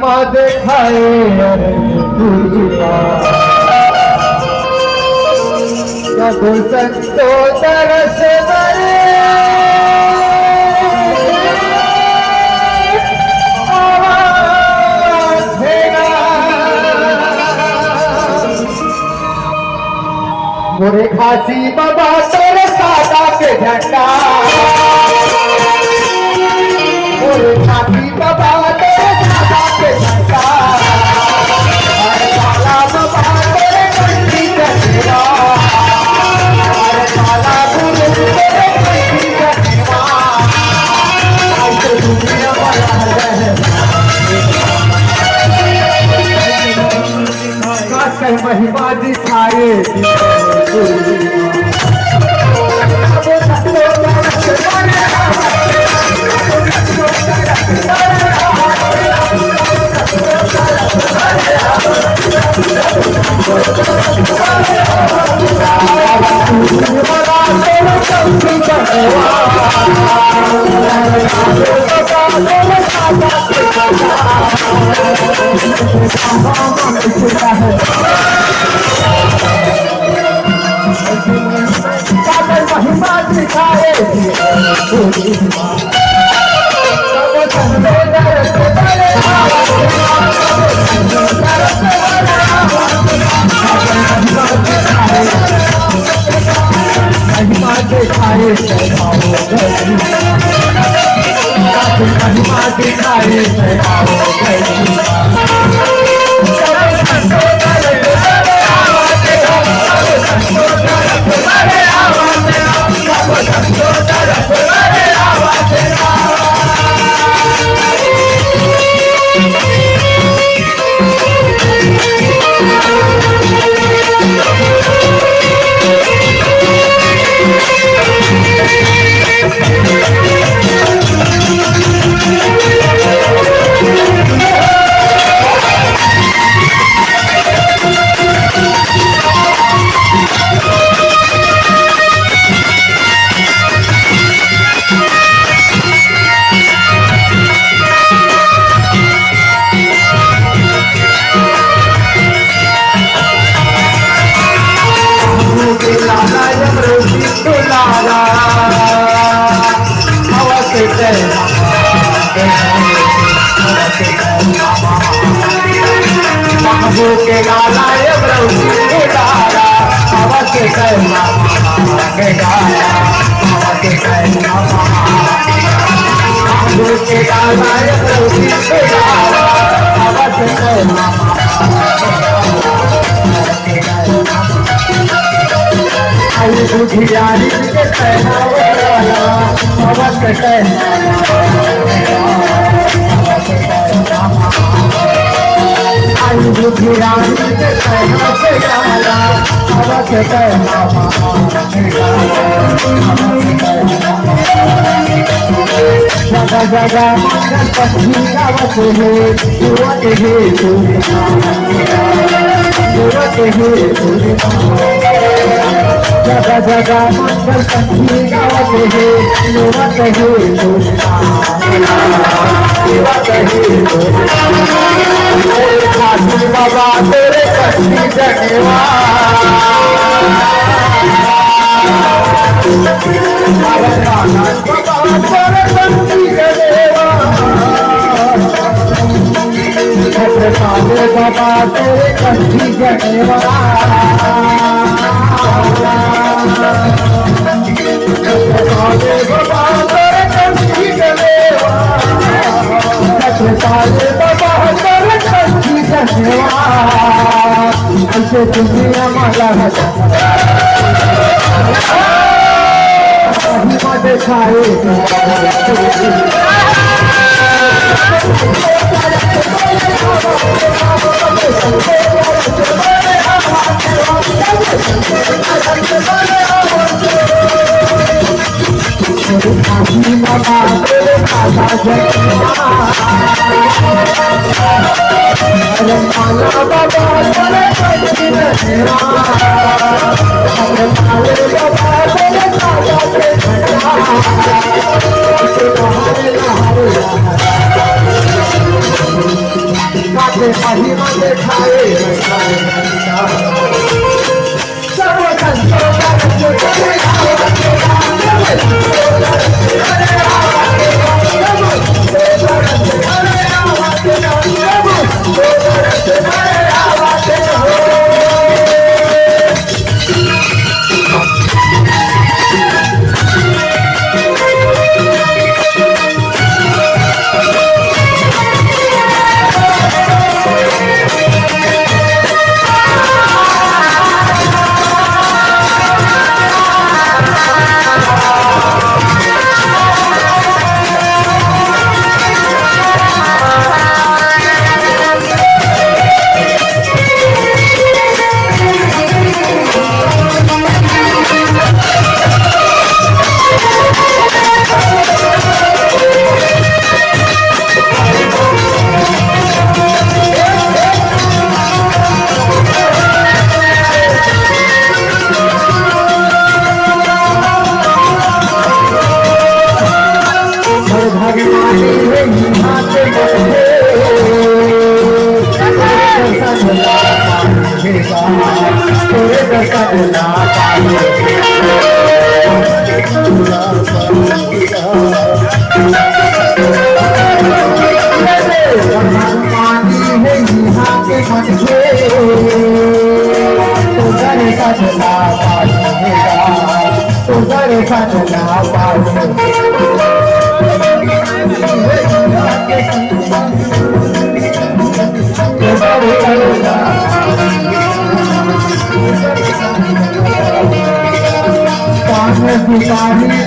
महिमा दिखाए जब संतो तरस बरे मोरे खासी बाबा तेरे सादा के झंडा मोरे खासी बाबा तेरे सादा के झंडा अरे काला बाबा तेरे कंठी चढ़ेगा अरे काला गुरु तेरे कंठी चढ़ेगा ऐसे दुनिया वाला है महिमा दिखाए महिमा दिखाए महिमा दिखाए महिमा दिखाए के गाला ये प्रभु के गाला हवा के कहना के गाला हवा के कहना प्रभु के गाला ये प्रभु के गाला हवा के कहना आई बुझियारी के कहना हवा के कहना बुझियारी के कहना से गाला हवा के कहना जगह जगह मंगल पक्षी गावत है जुवत है जुवत है जगह जगह मंगल पक्षी गावत है जुवत है जुवत है खासी बाबा तेरे कंठी चढ़ेवा बाबा तेरे कंठी चढ़ेवा ऐसे दुनिया माला महिमा दिखाए अपने महिमा दिखाए सर्व संतों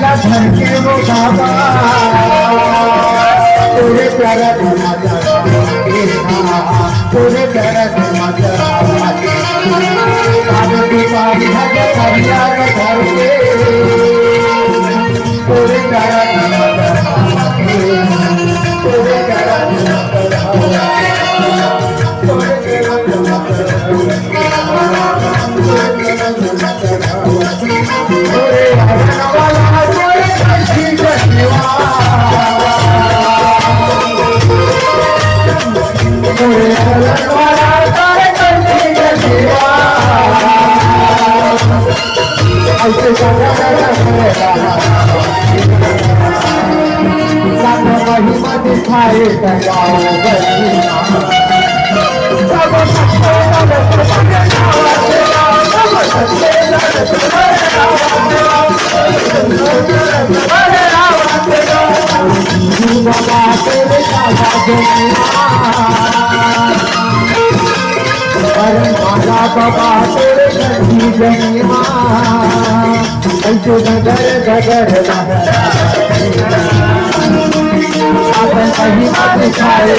का धरके वो बाबा तेरे प्यारा धना तेरे प्यारा धना दीपावली हरिया घर के तेरे प्यारा धना तेरे प्यारा धना महिमा दिखाए बाबा तेरे जनिया ऐसे नगर नगर अपन महिमा दिखाए